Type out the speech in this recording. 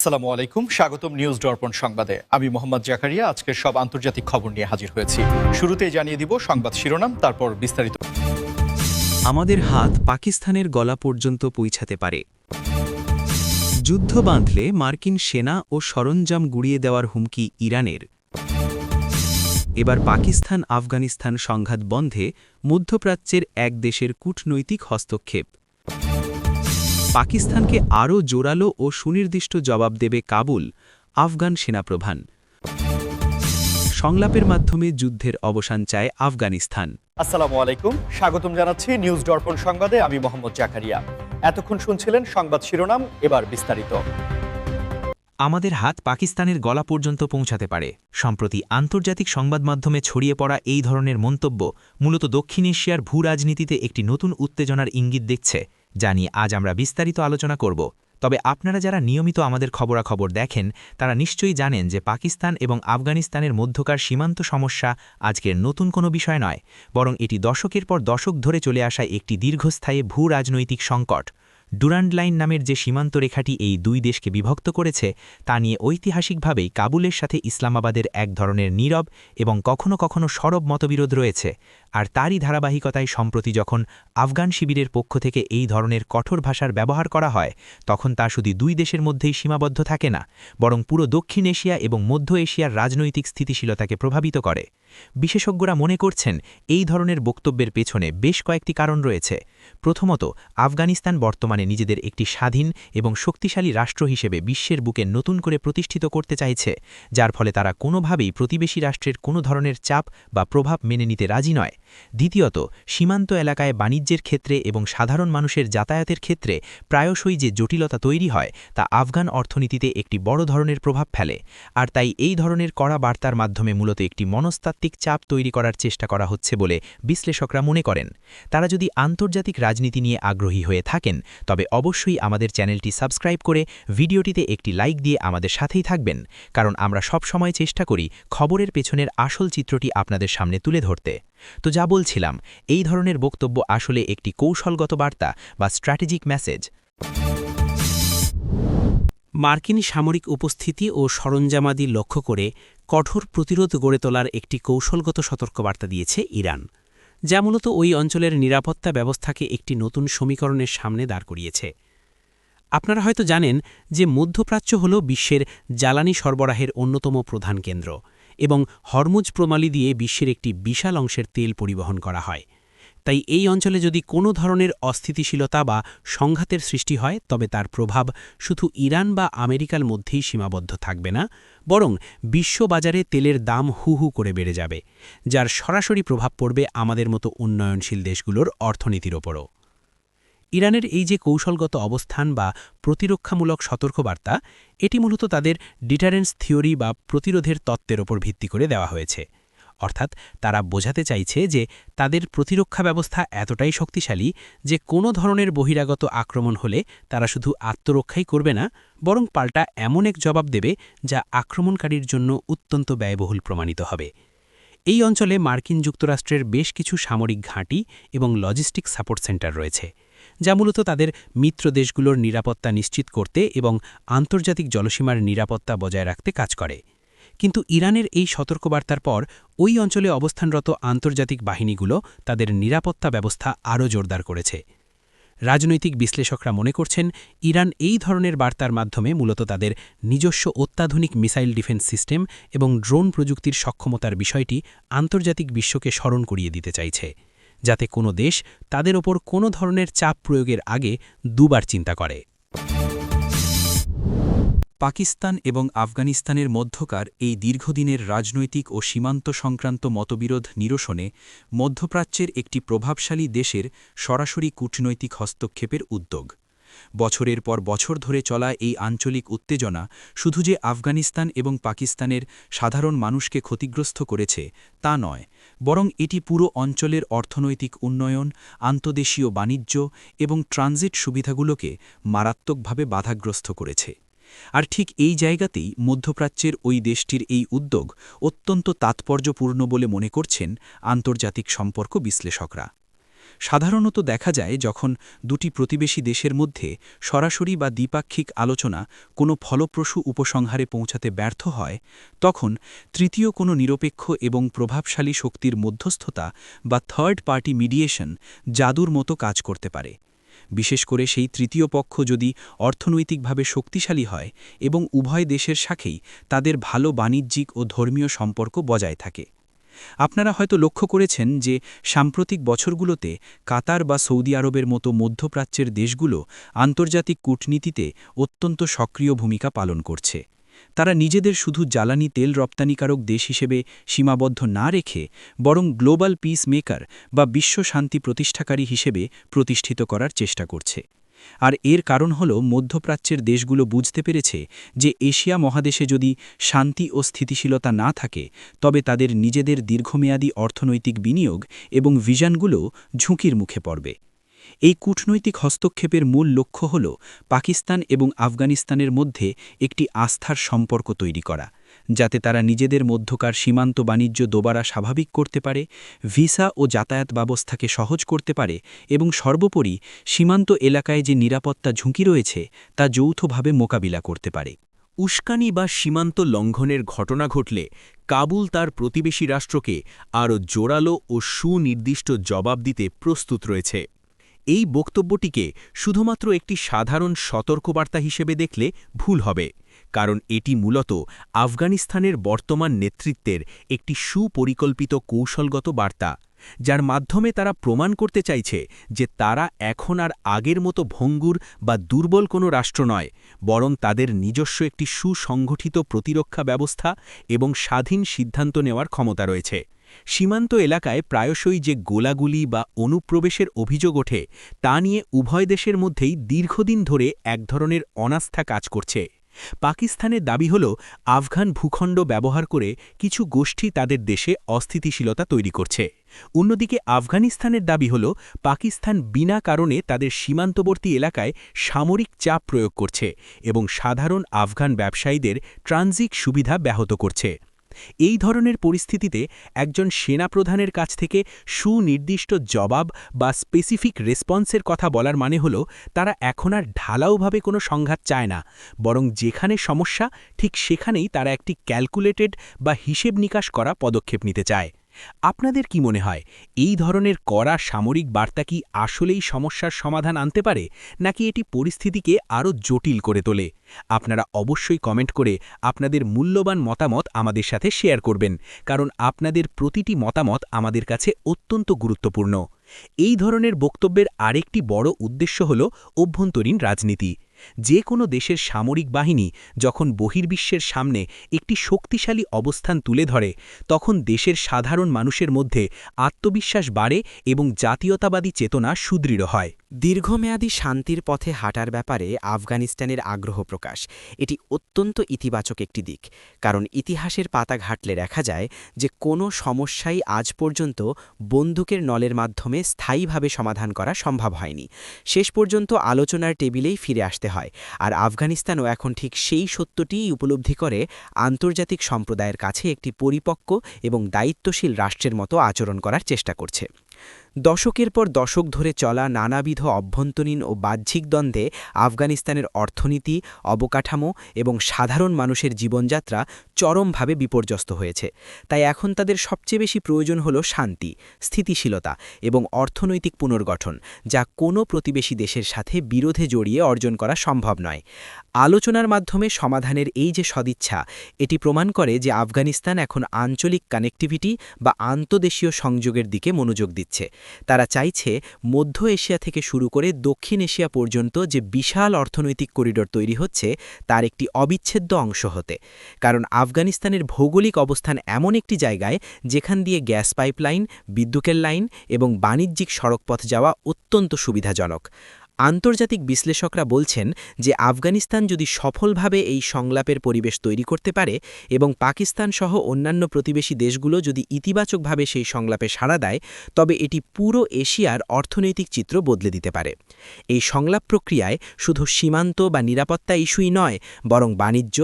আসসালামু আলাইকুম, স্বাগতম নিউজ দর্পণ সংবাদে। আমি মোহাম্মদ জাকারিয়া আজকের সব আন্তর্জাতিক খবর নিয়ে হাজির হয়েছি। শুরুতেই জানিয়ে দিব সংবাদ শিরোনাম, তারপর বিস্তারিত। আমাদের হাত পাকিস্তানের গলা পর্যন্ত পৌঁছাতে পারে। যুদ্ধ বাঁধলে মার্কিন সেনা ও সরঞ্জাম গুড়িয়ে দেওয়ার হুমকি ইরানের। এবার পাকিস্তান আফগানিস্তান সংঘাত বন্ধে মধ্যপ্রাচ্যের এক দেশের কূটনৈতিক হস্তক্ষেপ। পাকিস্তানকে আরও জোরালো ও সুনির্দিষ্ট জবাব দেবে কাবুল, আফগান সেনাপ্রধান। সংলাপের মাধ্যমে যুদ্ধের অবসান চায় আফগানিস্তান। আসসালামু আলাইকুম, স্বাগতম জানাচ্ছি নিউজ দর্পণ সংবাদে। আমি মোহাম্মদ জাকারিয়া। এতক্ষণ শুনছিলেন সংবাদ শিরোনাম, এবার বিস্তারিত। আমাদের হাত পাকিস্তানের গলা পর্যন্ত পৌঁছাতে পারে। সম্প্রতি আন্তর্জাতিক সংবাদ মাধ্যমে ছড়িয়ে পড়া এই ধরনের মন্তব্য মূলত দক্ষিণ এশিয়ার ভূ রাজনীতিতে একটি নতুন উত্তেজনার ইঙ্গিত দেখছে, যা নিয়ে আজ আমরা বিস্তারিত আলোচনা করব। তবে আপনারা যারা নিয়মিত আমাদের খবরাখবর দেখেন তারা নিশ্চয়ই জানেন যে পাকিস্তান এবং আফগানিস্তানের মধ্যকার সীমান্ত সমস্যা আজকের নতুন কোনো বিষয় নয়, বরং এটি দশকের পর দশক ধরে চলে আসা একটি দীর্ঘস্থায়ী ভূ রাজনৈতিক সংকট। ডুরান্ড লাইন নামের যে সীমান্ত রেখাটি এই দুই দেশকে বিভক্ত করেছে তা নিয়ে ঐতিহাসিকভাবেই কাবুলের সাথে ইসলামাবাদের এক ধরনের নীরব এবং কখনো কখনো সরব মতবিরোধ রয়েছে। আর তারই ধারাবাহিকতায় সম্প্রতি যখন আফগান শিবিরের পক্ষ থেকে এই ধরনের কঠোর ভাষার ব্যবহার করা হয়, তখন তা শুধু দুই দেশের মধ্যেই সীমাবদ্ধ থাকে না, বরং পুরো দক্ষিণ এশিয়া এবং মধ্য এশিয়ার রাজনৈতিক স্থিতিশীলতাকে প্রভাবিত করে। বিশেষজ্ঞরা মনে করছেন এই ধরনের বক্তব্যের পেছনে বেশ কয়েকটি কারণ রয়েছে। প্রথমত, আফগানিস্তান বর্তমানে নিজেদের একটি স্বাধীন এবং শক্তিশালী রাষ্ট্র হিসেবে বিশ্বের বুকে নতুন করে প্রতিষ্ঠিত করতে চাইছে, যার ফলে তারা কোনোভাবেই প্রতিবেশী রাষ্ট্রের কোনো ধরনের চাপ বা প্রভাব মেনে নিতে রাজি নয়। দ্বিতীয়ত, সীমান্ত এলাকায় বাণিজ্যের ক্ষেত্রে এবং সাধারণ মানুষের যাতায়াতের ক্ষেত্রে প্রায়শই যে জটিলতা তৈরি হয় তা আফগান অর্থনীতিতে একটি বড় ধরনের প্রভাব ফেলে। আর তাই এই ধরনের কড়া বার্তার মাধ্যমে মূলত একটি মনস্তাত্ত্বিক চাপ তৈরি করার চেষ্টা করা হচ্ছে বলে বিশ্লেষকরা মনে করেন। তারা যদি আন্তর্জাতিক রাজনীতি নিয়ে আগ্রহী হয়ে থাকেন তবে অবশ্যই আমাদের চ্যানেলটি সাবস্ক্রাইব করে ভিডিওটিতে একটি লাইক দিয়ে আমাদের সাথেই থাকবেন, কারণ আমরা সব সময় চেষ্টা করি খবরের পেছনের আসল চিত্রটি আপনাদের সামনে তুলে ধরতে। তো যা বলছিলাম, এই ধরনের বক্তব্য আসলে একটি কৌশলগত বার্তা বা স্ট্র্যাটেজিক মেসেজ। মার্কিন সামরিক উপস্থিতি ও সরঞ্জামাদি লক্ষ্য করে কঠোর প্রতিরোধ গড়ে তোলার একটি কৌশলগত সতর্কবার্তা দিয়েছে ইরান, যা মূলত ওই অঞ্চলের নিরাপত্তা ব্যবস্থাকে একটি নতুন সমীকরণের সামনে দাঁড় করিয়েছে। আপনারা হয়তো জানেন যে মধ্যপ্রাচ্য হল বিশ্বের জ্বালানি সরবরাহের অন্যতম প্রধান কেন্দ্র এবং হরমুজ প্রণালী দিয়ে বিশ্বের একটি বিশাল অংশের তেল পরিবহন করা হয়। তাই এই অঞ্চলে যদি কোনো ধরনের অস্থিতিশীলতা বা সংঘাতের সৃষ্টি হয় তবে তার প্রভাব শুধু ইরান বা আমেরিকার মধ্যেই সীমাবদ্ধ থাকবে না, বরং বিশ্ববাজারে তেলের দাম হু হু করে বেড়ে যাবে, যার সরাসরি প্রভাব পড়বে আমাদের মতো উন্নয়নশীল দেশগুলোর অর্থনীতির ওপরও। ইরানের এই যে কৌশলগত অবস্থান বা প্রতিরক্ষামূলক সতর্কবার্তা, এটি মূলত তাদের ডিটারেন্স থিওরি বা প্রতিরোধের তত্ত্বের ওপর ভিত্তি করে দেওয়া হয়েছে। অর্থাৎ তারা বোঝাতে চাইছে যে তাদের প্রতিরক্ষা ব্যবস্থা এতটাই শক্তিশালী যে কোনো ধরনের বহিরাগত আক্রমণ হলে তারা শুধু আত্মরক্ষাই করবে না, বরং পাল্টা এমন এক জবাব দেবে যা আক্রমণকারীর জন্য অত্যন্ত ব্যয়বহুল প্রমাণিত হবে। এই অঞ্চলে মার্কিন যুক্তরাষ্ট্রের বেশ কিছু সামরিক ঘাঁটি এবং লজিস্টিক সাপোর্ট সেন্টার রয়েছে, যা মূলত তাদের মিত্র দেশগুলোর নিরাপত্তা নিশ্চিত করতে এবং আন্তর্জাতিক জলসীমার নিরাপত্তা বজায় রাখতে কাজ করে। কিন্তু ইরানের এই সতর্কবার্তার পর ওই অঞ্চলে অবস্থানরত আন্তর্জাতিক বাহিনীগুলো তাদের নিরাপত্তা ব্যবস্থা আরও জোরদার করেছে। রাজনৈতিক বিশ্লেষকরা মনে করছেন ইরান এই ধরনের বার্তার মাধ্যমে মূলত তাদের নিজস্ব অত্যাধুনিক মিসাইল ডিফেন্স সিস্টেম এবং ড্রোন প্রযুক্তির সক্ষমতার বিষয়টি আন্তর্জাতিক বিশ্বকে স্মরণ করিয়ে দিতে চাইছে, যাতে কোনো দেশ তাদের ওপর কোনো ধরনের চাপ প্রয়োগের আগে দুবার চিন্তা করে। পাকিস্তান এবং আফগানিস্তানের মধ্যকার এই দীর্ঘদিনের রাজনৈতিক ও সীমান্ত সংক্রান্ত মতবিরোধ নিরসনে মধ্যপ্রাচ্যের একটি প্রভাবশালী দেশের সরাসরি কূটনৈতিক হস্তক্ষেপের উদ্যোগ। বছরের পর বছর ধরে চলা এই আঞ্চলিক উত্তেজনা শুধু যে আফগানিস্তান এবং পাকিস্তানের সাধারণ মানুষকে ক্ষতিগ্রস্ত করেছে তা নয়, বরং এটি পুরো অঞ্চলের অর্থনৈতিক উন্নয়ন, আন্তদেশীয় বাণিজ্য এবং ট্রানজিট সুবিধাগুলোকে মারাত্মকভাবে বাধাগ্রস্ত করেছে। আর ঠিক এই জায়গাতেই মধ্যপ্রাচ্যের ওই দেশটির এই উদ্যোগ অত্যন্ত তাৎপর্যপূর্ণ বলে মনে করছেন আন্তর্জাতিক সম্পর্ক বিশ্লেষকরা। সাধারণত দেখা যায় যখন দুটি প্রতিবেশী দেশের মধ্যে সরাসরি বা দ্বিপাক্ষিক আলোচনা কোনো ফলপ্রসূ উপসংহারে পৌঁছাতে ব্যর্থ হয়, তখন তৃতীয় কোনো নিরপেক্ষ এবং প্রভাবশালী শক্তির মধ্যস্থতা বা থার্ড পার্টি মিডিয়েশন জাদুর মতো কাজ করতে পারে। বিশেষ করে সেই তৃতীয় পক্ষ যদি অর্থনৈতিকভাবে শক্তিশালী হয় এবং উভয় দেশের সাথেই তাদের ভালো বাণিজ্যিক ও ধর্মীয় সম্পর্ক বজায় থাকে। আপনারা হয়তো লক্ষ্য করেছেন যে সাম্প্রতিক বছরগুলোতে কাতার বা সৌদি আরবের মতো মধ্যপ্রাচ্যের দেশগুলো আন্তর্জাতিক কূটনীতিতে অত্যন্ত সক্রিয় ভূমিকা পালন করছে। তারা নিজেদের শুধু জ্বালানি তেল রপ্তানিকারক দেশ হিসেবে সীমাবদ্ধ না রেখে বরং গ্লোবাল পিস মেকার বা বিশ্ব শান্তি প্রতিষ্ঠাকারী হিসেবে প্রতিষ্ঠিত করার চেষ্টা করছে। আর এর কারণ হল মধ্যপ্রাচ্যের দেশগুলো বুঝতে পেরেছে যে এশিয়া মহাদেশে যদি শান্তি ও স্থিতিশীলতা না থাকে, তবে তাদের নিজেদের দীর্ঘমেয়াদী অর্থনৈতিক বিনিয়োগ এবং ভিশনগুলো ঝুঁকির মুখে পড়বে। এই কূটনৈতিক হস্তক্ষেপের মূল লক্ষ্য হল পাকিস্তান এবং আফগানিস্তানের মধ্যে একটি আস্থার সম্পর্ক তৈরি করা, যাতে তারা নিজেদের মধ্যকার সীমান্ত বাণিজ্য দোবারা স্বাভাবিক করতে পারে, ভিসা ও যাতায়াত ব্যবস্থাকে সহজ করতে পারে এবং সর্বোপরি সীমান্ত এলাকায় যে নিরাপত্তা ঝুঁকি রয়েছে তা যৌথভাবে মোকাবিলা করতে পারে। উস্কানি বা সীমান্ত লঙ্ঘনের ঘটনা ঘটলে কাবুল তার প্রতিবেশী রাষ্ট্রকে আরও জোরালো ও সুনির্দিষ্ট জবাব দিতে প্রস্তুত রয়েছে। এই বক্তব্যটিকে শুধুমাত্র একটি সাধারণ সতর্কবার্তা হিসেবে দেখলে ভুল হবে, কারণ এটি মূলত আফগানিস্তানের বর্তমান নেতৃত্বের একটি সুপরিকল্পিত কৌশলগত বার্তা, যার মাধ্যমে তারা প্রমাণ করতে চাইছে যে তারা এখন আর আগের মতো ভঙ্গুর বা দুর্বল কোনো রাষ্ট্র নয়, বরং তাদের নিজস্ব একটি সুসংগঠিত প্রতিরক্ষা ব্যবস্থা এবং স্বাধীন সিদ্ধান্ত নেওয়ার ক্ষমতা রয়েছে। সীমান্ত এলাকায় প্রায়শই যে গোলাগুলি বা অনুপ্রবেশের অভিযোগ ওঠে, তা নিয়ে উভয় দেশের মধ্যেই দীর্ঘদিন ধরে এক ধরনের অনাস্থা কাজ করছে। পাকিস্তানের দাবি হল আফগান ভূখণ্ড ব্যবহার করে কিছু গোষ্ঠী তাদের দেশে অস্থিতিশীলতা তৈরি করছে। অন্যদিকে আফগানিস্তানের দাবি হল পাকিস্তান বিনা কারণে তাদের সীমান্তবর্তী এলাকায় সামরিক চাপ প্রয়োগ করছে এবং সাধারণ আফগান ব্যবসায়ীদের ট্রানজিট সুবিধা ব্যাহত করছে। এই ধরনের পরিস্থিতিতে একজন সেনাপ্রধানের কাছ থেকে সুনির্দিষ্ট জবাব বা স্পেসিফিক রেসপন্সের কথা বলার মানে হল তারা এখন আর ঢালাওভাবে কোনো সংঘাত চায় না, বরং যেখানে সমস্যা ঠিক সেখানেই তারা একটি ক্যালকুলেটেড বা হিসেব নিকাশ করা পদক্ষেপ নিতে চায়। আপনাদের কি মনে হয়, এই ধরনের কড়া সামরিক বার্তা কি আসলেই সমস্যার সমাধান আনতে পারে, নাকি এটি পরিস্থিতিকে আরও জটিল করে তোলে? আপনারা অবশ্যই কমেন্ট করে আপনাদের মূল্যবান মতামত আমাদের সাথে শেয়ার করবেন, কারণ আপনাদের প্রতিটি মতামত আমাদের কাছে অত্যন্ত গুরুত্বপূর্ণ। এই ধরনের বক্তব্যের আরেকটি বড় উদ্দেশ্য হল অভ্যন্তরীণ রাজনীতি। যে কোনো দেশের সামরিক বাহিনী যখন বহির্বিশ্বের সামনে একটি শক্তিশালী অবস্থান তুলে ধরে, তখন দেশের সাধারণ মানুষের মধ্যে আত্মবিশ্বাস বাড়ে এবং জাতীয়তাবাদী চেতনা সুদৃঢ় হয়। দীর্ঘমেয়াদী শান্তির পথে হাঁটার ব্যাপারে আফগানিস্তানের আগ্রহ প্রকাশ এটি অত্যন্ত ইতিবাচক একটি দিক, কারণ ইতিহাসের পাতা ঘাটলে দেখা যায় যে কোনো সমস্যাই আজ পর্যন্ত বন্দুকের নলের মাধ্যমে স্থায়ীভাবে সমাধান করা সম্ভব হয়নি। শেষ পর্যন্ত আলোচনার টেবিলেই ফিরে আসতে হয়, আর আফগানিস্তানও এখন ঠিক সেই সত্যটিই উপলব্ধি করে আন্তর্জাতিক সম্প্রদায়ের কাছে একটি পরিপক্ক এবং দায়িত্বশীল রাষ্ট্রের মতো আচরণ করার চেষ্টা করছে। দশকের পর দশক ধরে চলা নানাবিধ অভ্যন্তরীণ ও বাহ্যিক দ্বন্দ্বে আফগানিস্তানের অর্থনীতি, অবকাঠামো এবং সাধারণ মানুষের জীবনযাত্রা চরমভাবে বিপর্যস্ত হয়েছে। তাই এখন তাদের সবচেয়ে বেশি প্রয়োজন হল শান্তি, স্থিতিশীলতা এবং অর্থনৈতিক পুনর্গঠন, যা কোনো প্রতিবেশী দেশের সাথে বিরোধে জড়িয়ে অর্জন করা সম্ভব নয়। আলোচনার মাধ্যমে সমাধানের এই যে সদিচ্ছা, এটি প্রমাণ করে যে আফগানিস্তান এখন আঞ্চলিক কানেক্টিভিটি বা আন্তদেশীয় সংযোগের দিকে মনোযোগ দিচ্ছে। তারা চাইছে মধ্য এশিয়া থেকে শুরু করে দক্ষিণ এশিয়া পর্যন্ত যে বিশাল অর্থনৈতিক করিডোর তৈরি হচ্ছে তার একটি অবিচ্ছেদ্য অংশ হতে, কারণ আফগানিস্তানের ভৌগোলিক অবস্থান এমন একটি জায়গায় যেখান দিয়ে গ্যাস পাইপলাইন, বিদ্যুতের লাইন এবং বাণিজ্যিক সড়কপথ যাওয়া অত্যন্ত সুবিধাজনক। আন্তর্জাতিক বিশ্লেষকরা বলছেন যে আফগানিস্তান যদি সফলভাবে এই সংলাপের পরিবেশ তৈরি করতে পারে এবং পাকিস্তান সহ অন্যান্য প্রতিবেশী দেশগুলো যদি ইতিবাচকভাবে সেই সংলাপে সাড়া দেয়, তবে এটি পুরো এশিয়ার অর্থনৈতিক চিত্র বদলে দিতে পারে। এই সংলাপ প্রক্রিয়ায় শুধু সীমান্ত বা নিরাপত্তা ইস্যুই নয়, বরং বাণিজ্য,